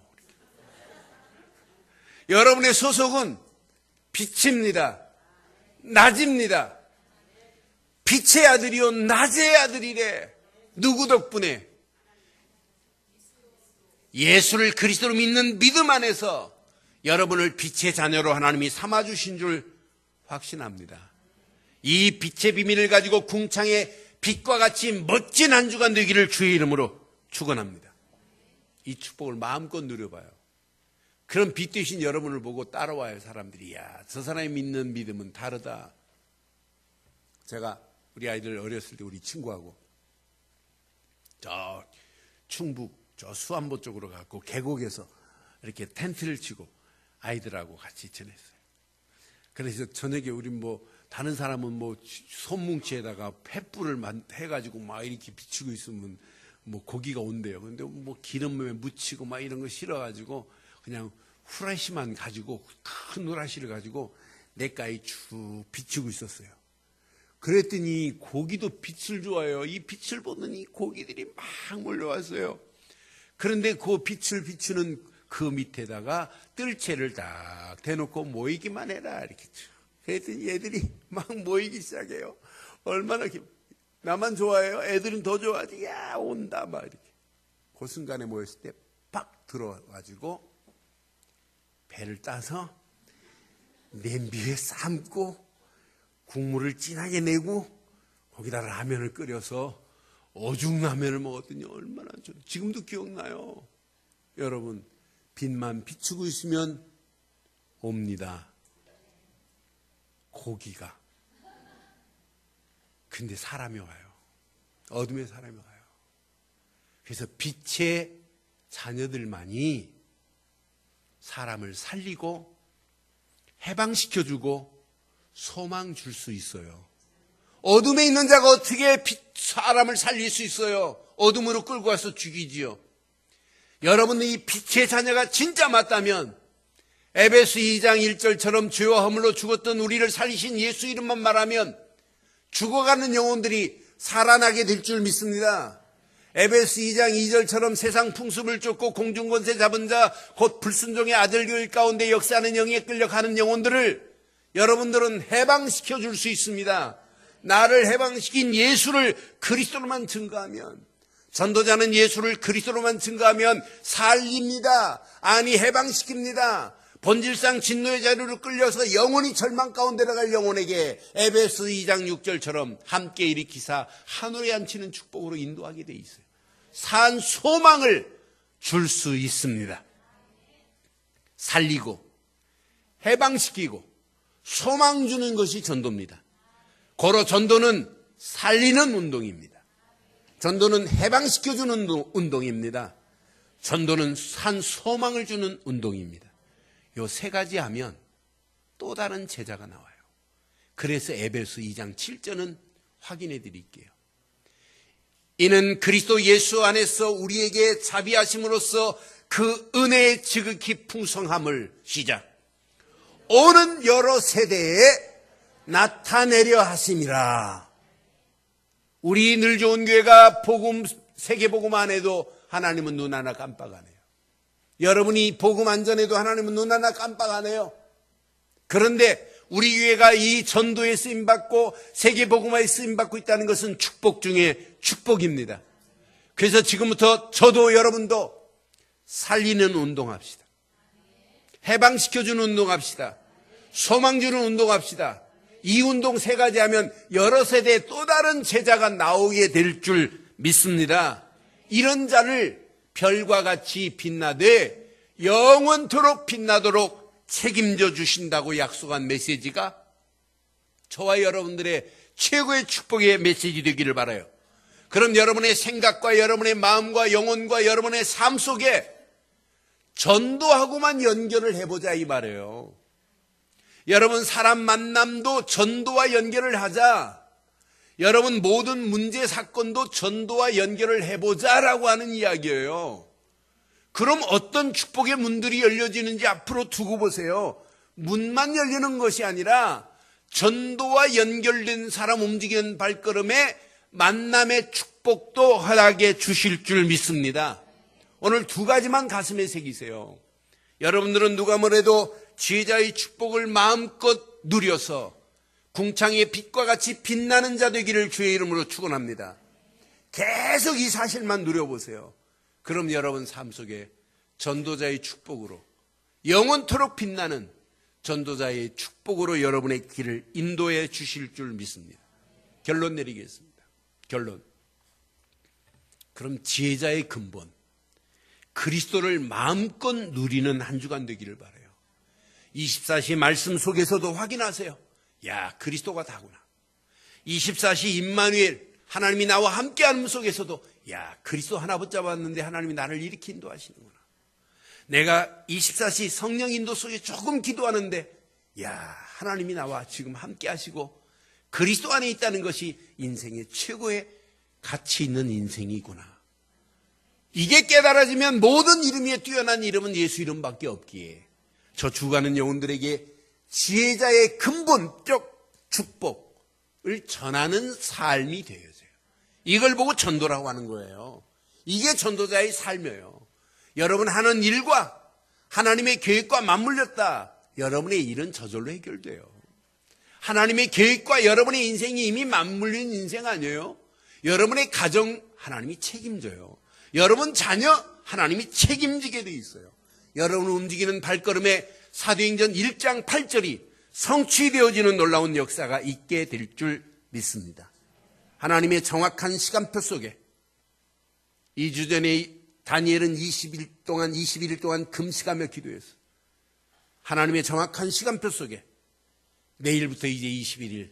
여러분의 소속은 빛입니다. 낮입니다. 빛의 아들이요 낮의 아들이래. 누구 덕분에? 예수를 그리스도로 믿는 믿음 안에서 여러분을 빛의 자녀로 하나님이 삼아주신 줄 확신합니다. 이 빛의 비밀을 가지고 궁창의 빛과 같이 멋진 한 주간 되기를 주의 이름으로 축원합니다. 이 축복을 마음껏 누려봐요. 그런 빛 되신 여러분을 보고 따라와요. 사람들이. 야, 저 사람이 믿는 믿음은 다르다. 제가 우리 아이들 어렸을 때 우리 친구하고 저 충북 저 수안보 쪽으로 가고 계곡에서 이렇게 텐트를 치고 아이들하고 같이 지냈어요. 그래서 저녁에 우리 뭐 다른 사람은 뭐 손뭉치에다가 횃불을 해가지고 막 이렇게 비추고 있으면 뭐 고기가 온대요. 근데 뭐 기름에 묻히고 막 이런 거 싫어가지고 그냥 후라시만 가지고 큰 후라시를 가지고 냇가에 쭉 비추고 있었어요. 그랬더니 고기도 빛을 좋아해요. 이 빛을 보는 이 고기들이 막 몰려왔어요. 그런데 그 빛을 비추는 그 밑에다가 뜰채를 딱 대놓고 모이기만 해라 이렇게. 그랬더니 얘들이 막 모이기 시작해요. 얼마나 나만 좋아해요? 애들은 더 좋아하지. 야 온다 막 이렇게. 그 순간에 모였을 때 팍 들어와가지고 배를 따서 냄비에 삶고 국물을 진하게 내고 거기다 라면을 끓여서 어죽라면을 먹었더니 얼마나 좋아요. 지금도 기억나요. 여러분, 빛만 비추고 있으면 옵니다. 고기가. 근데 사람이 와요. 어둠의 사람이 와요. 그래서 빛의 자녀들만이 사람을 살리고 해방시켜주고 소망 줄 수 있어요. 어둠에 있는 자가 어떻게 사람을 살릴 수 있어요? 어둠으로 끌고 와서 죽이지요. 여러분, 이 빛의 자녀가 진짜 맞다면 에베소 2장 1절처럼 죄와 허물로 죽었던 우리를 살리신 예수 이름만 말하면 죽어가는 영혼들이 살아나게 될 줄 믿습니다. 에베소 2장 2절처럼 세상 풍습을 쫓고 공중권세 잡은 자 곧 불순종의 아들교일 가운데 역사하는 영에 끌려가는 영혼들을 여러분들은 해방시켜 줄 수 있습니다. 나를 해방시킨 예수를 그리스도로만 증거하면, 전도자는 예수를 그리스도로만 증거하면 살립니다. 아니 해방시킵니다. 본질상 진노의 자리로 끌려서 영원히 절망 가운데 나갈 영혼에게 에베소 2장 6절처럼 함께 일으키사 하늘에 앉히는 축복으로 인도하게 돼 있어요. 산 소망을 줄 수 있습니다. 살리고 해방시키고 소망 주는 것이 전도입니다. 고로 전도는 살리는 운동입니다. 전도는 해방시켜주는 운동입니다. 전도는 산 소망을 주는 운동입니다. 요 세 가지 하면 또 다른 제자가 나와요. 그래서 에베소 2장 7절은 확인해 드릴게요. 이는 그리스도 예수 안에서 우리에게 자비하심으로써 그 은혜의 지극히 풍성함을 시작 오는 여러 세대에 나타내려 하심이라. 우리 늘 좋은 교회가 복음, 세계복음 안 해도 하나님은 눈 하나 깜빡 안 해요. 여러분이 복음 안 전해도 하나님은 눈 하나 깜빡 안 해요. 그런데 우리 교회가 이 전도에 쓰임받고 세계복음화에 쓰임받고 있다는 것은 축복 중에 축복입니다. 그래서 지금부터 저도 여러분도 살리는 운동합시다. 해방시켜주는 운동합시다. 소망 주는 운동합시다. 이 운동 세 가지 하면 여러 세대의 또 다른 제자가 나오게 될 줄 믿습니다. 이런 자를 별과 같이 빛나되 영원토록 빛나도록 책임져 주신다고 약속한 메시지가 저와 여러분들의 최고의 축복의 메시지 되기를 바라요. 그럼 여러분의 생각과 여러분의 마음과 영혼과 여러분의 삶 속에 전도하고만 연결을 해보자 이 말이에요. 여러분 사람 만남도 전도와 연결을 하자. 여러분 모든 문제 사건도 전도와 연결을 해보자라고 하는 이야기예요. 그럼 어떤 축복의 문들이 열려지는지 앞으로 두고 보세요. 문만 열리는 것이 아니라 전도와 연결된 사람 움직이는 발걸음에 만남의 축복도 허락해 주실 줄 믿습니다. 오늘 두 가지만 가슴에 새기세요. 여러분들은 누가 뭐래도 지혜자의 축복을 마음껏 누려서 궁창의 빛과 같이 빛나는 자 되기를 주의 이름으로 축원합니다. 계속 이 사실만 누려보세요. 그럼 여러분 삶 속에 전도자의 축복으로 영원토록 빛나는 전도자의 축복으로 여러분의 길을 인도해 주실 줄 믿습니다. 결론 내리겠습니다. 결론. 그럼 지혜자의 근본, 그리스도를 마음껏 누리는 한 주간 되기를 바라요. 24시 말씀 속에서도 확인하세요. 야, 그리스도가 다구나. 24시 임마누엘, 하나님이 나와 함께하는 속에서도 야, 그리스도 하나 붙잡았는데 하나님이 나를 이렇게 인도하시는구나. 내가 24시 성령 인도 속에 조금 기도하는데 야, 하나님이 나와 지금 함께하시고 그리스도 안에 있다는 것이 인생의 최고의 가치 있는 인생이구나. 이게 깨달아지면 모든 이름 위에 뛰어난 이름은 예수 이름밖에 없기에 저 죽어가는 영혼들에게 지혜자의 근본적 축복을 전하는 삶이 되어져요. 이걸 보고 전도라고 하는 거예요. 이게 전도자의 삶이에요. 여러분 하는 일과 하나님의 계획과 맞물렸다. 여러분의 일은 저절로 해결돼요. 하나님의 계획과 여러분의 인생이 이미 맞물린 인생 아니에요? 여러분의 가정 하나님이 책임져요. 여러분 자녀 하나님이 책임지게 돼 있어요. 여러분 움직이는 발걸음에 사도행전 1장 8절이 성취되어지는 놀라운 역사가 있게 될 줄 믿습니다. 하나님의 정확한 시간표 속에 2주 전에 다니엘은 21일 동안 금식하며 기도했어요. 하나님의 정확한 시간표 속에 내일부터 이제 21일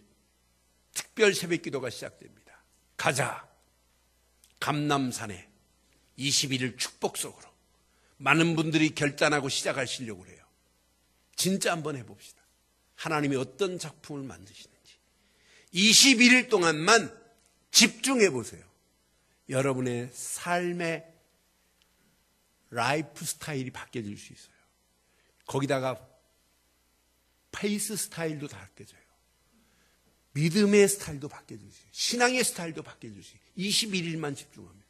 특별 새벽 기도가 시작됩니다. 가자. 감람산에 21일 축복 속으로 많은 분들이 결단하고 시작하시려고 그래요. 진짜 한번 해봅시다. 하나님이 어떤 작품을 만드시는지 21일 동안만 집중해 보세요. 여러분의 삶의 라이프 스타일이 바뀌어질 수 있어요. 거기다가 페이스 스타일도 다 바뀌어져요. 믿음의 스타일도 바뀌어질 수 있어요. 신앙의 스타일도 바뀌어질 수 있어요. 21일만 집중합니다.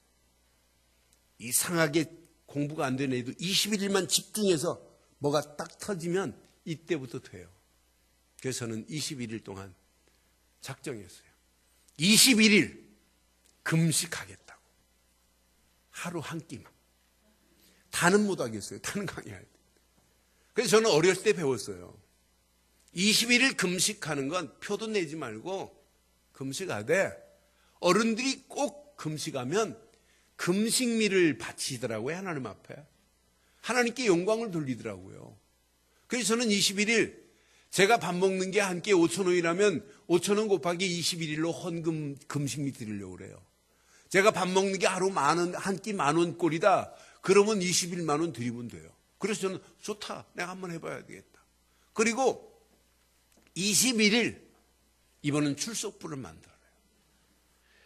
이상하게 공부가 안 되는 애도 21일만 집중해서 뭐가 딱 터지면 이때부터 돼요. 그래서 저는 21일 동안 작정했어요. 21일 금식하겠다고. 하루 한 끼만. 다는 못 하겠어요. 다는 강의할 때. 그래서 저는 어렸을 때 배웠어요. 21일 금식하는 건 표도 내지 말고 금식하되 어른들이 꼭 금식하면 금식미를 바치더라고요. 하나님 앞에. 하나님께 영광을 돌리더라고요. 그래서 저는 21일 제가 밥 먹는 게 한 끼에 5,000원이라면 5,000원 곱하기 21일로 헌금 금식미 드리려고 그래요. 제가 밥 먹는 게 하루 만원, 한 끼 10,000원 꼴이다. 그러면 21만 원 드리면 돼요. 그래서 저는 좋다. 내가 한번 해봐야 되겠다. 그리고 21일 이번은 출석부를 만들어요.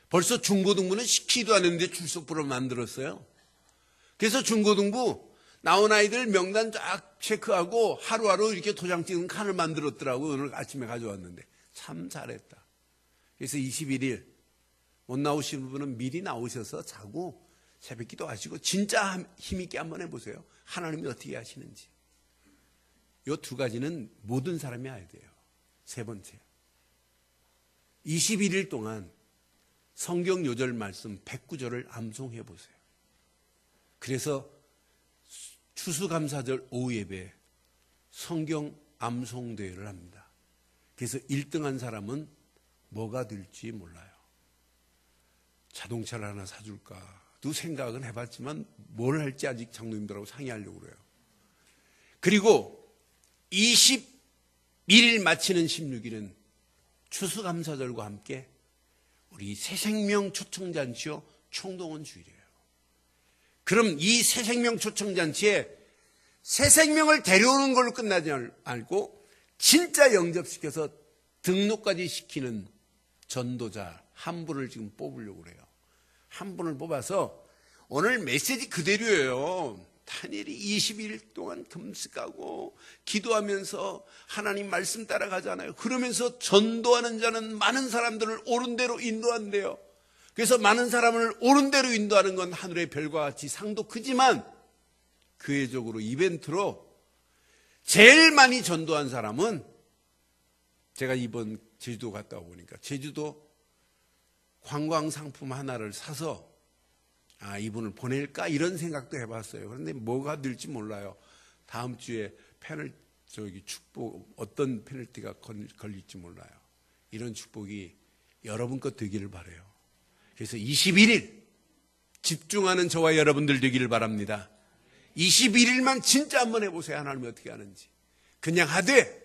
벌써 중고등부는 시키지도 않았는데 출석부를 만들었어요. 그래서 중고등부 나온 아이들 명단 쫙 체크하고 하루하루 이렇게 도장 찍은 칸을 만들었더라고요. 오늘 아침에 가져왔는데 참 잘했다. 그래서 21일 못 나오시는 분은 미리 나오셔서 자고 새벽 기도하시고 진짜 힘있게 한번 해보세요. 하나님이 어떻게 하시는지. 이 두 가지는 모든 사람이 알아야 돼요. 세 번째, 21일 동안 성경 요절 말씀 109절을 암송해 보세요. 그래서 추수감사절 오후 예배 성경 암송대회를 합니다. 그래서 1등한 사람은 뭐가 될지 몰라요. 자동차를 하나 사줄까도 생각은 해봤지만 뭘 할지 아직 장로님들하고 상의하려고 그래요. 그리고 21일 마치는 16일은 추수감사절과 함께 우리 새생명 초청잔치요 총동원 주일이에요. 그럼 이 새생명 초청잔치에 새생명을 데려오는 걸로 끝나지 않고 진짜 영접시켜서 등록까지 시키는 전도자 한 분을 지금 뽑으려고 그래요. 한 분을 뽑아서 오늘 메시지 그대로예요. 다니엘이 21일 동안 금식하고 기도하면서 하나님 말씀 따라가잖아요. 그러면서 전도하는 자는 많은 사람들을 옳은 대로 인도한대요. 그래서 많은 사람을 옳은 대로 인도하는 건 하늘의 별과 같이 상도 크지만 교회적으로 이벤트로 제일 많이 전도한 사람은 제가 이번 제주도 갔다 오니까 제주도 관광 상품 하나를 사서 이분을 보낼까 이런 생각도 해봤어요. 그런데 뭐가 될지 몰라요. 다음 주에 축복 어떤 페널티가 걸릴지 몰라요. 이런 축복이 여러분 것 되기를 바라요. 그래서 21일 집중하는 저와 여러분들 되기를 바랍니다. 21일만 진짜 한번 해보세요. 하나님이 어떻게 하는지. 그냥 하되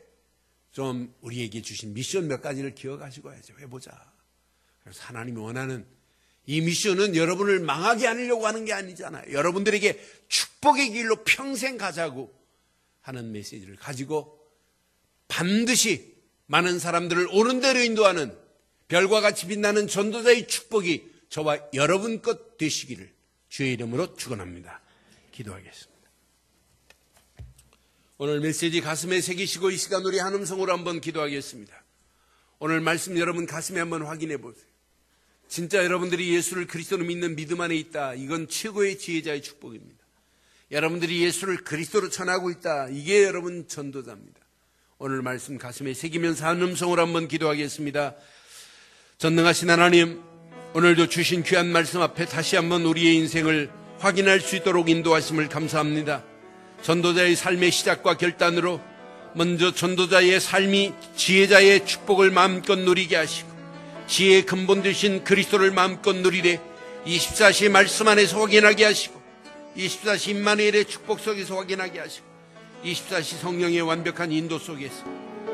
좀 우리에게 주신 미션 몇 가지를 기억하시고 해보자. 그래서 하나님이 원하는 이 미션은 여러분을 망하게 하려고 하는 게 아니잖아요. 여러분들에게 축복의 길로 평생 가자고 하는 메시지를 가지고 반드시 많은 사람들을 옳은 대로 인도하는 별과 같이 빛나는 전도자의 축복이 저와 여러분 것 되시기를 주의 이름으로 축원합니다. 기도하겠습니다. 오늘 메시지 가슴에 새기시고 이 시간 우리 한 음성으로 한번 기도하겠습니다. 오늘 말씀 여러분 가슴에 한번 확인해 보세요. 진짜 여러분들이 예수를 그리스도로 믿는 믿음 안에 있다. 이건 최고의 지혜자의 축복입니다. 여러분들이 예수를 그리스도로 전하고 있다. 이게 여러분 전도자입니다. 오늘 말씀 가슴에 새기면서 한 음성으로 한번 기도하겠습니다. 전능하신 하나님, 오늘도 주신 귀한 말씀 앞에 다시 한번 우리의 인생을 확인할 수 있도록 인도하심을 감사합니다. 전도자의 삶의 시작과 결단으로 먼저 전도자의 삶이 지혜자의 축복을 마음껏 누리게 하시고 지혜의 근본 되신 그리스도를 마음껏 누리되 24시 말씀 안에서 확인하게 하시고 24시 임마누엘의 축복 속에서 확인하게 하시고 24시 성령의 완벽한 인도 속에서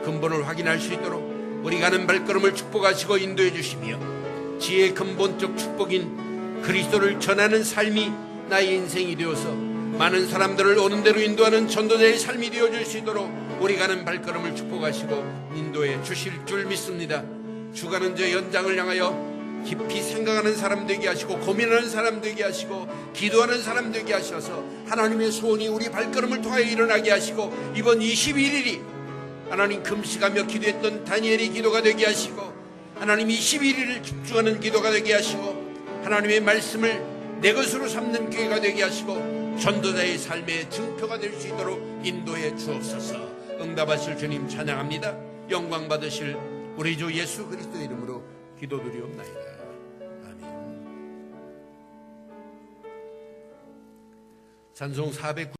근본을 확인할 수 있도록 우리 가는 발걸음을 축복하시고 인도해 주시며 지혜의 근본적 축복인 그리스도를 전하는 삶이 나의 인생이 되어서 많은 사람들을 오는 대로 인도하는 전도자의 삶이 되어줄 수 있도록 우리 가는 발걸음을 축복하시고 인도해 주실 줄 믿습니다. 주가는 저 연장을 향하여 깊이 생각하는 사람 되게 하시고 고민하는 사람 되게 하시고 기도하는 사람 되게 하셔서 하나님의 소원이 우리 발걸음을 통하여 일어나게 하시고 이번 21일이 하나님 금식하며 기도했던 다니엘의 기도가 되게 하시고 하나님 21일을 집중하는 기도가 되게 하시고 하나님의 말씀을 내 것으로 삼는 기회가 되게 하시고 전도자의 삶의 증표가 될 수 있도록 인도해 주옵소서. 응답하실 주님 찬양합니다. 영광 받으실 우리 주 예수 그리스도의 이름으로 기도드리옵나이다. 아멘. 찬송 409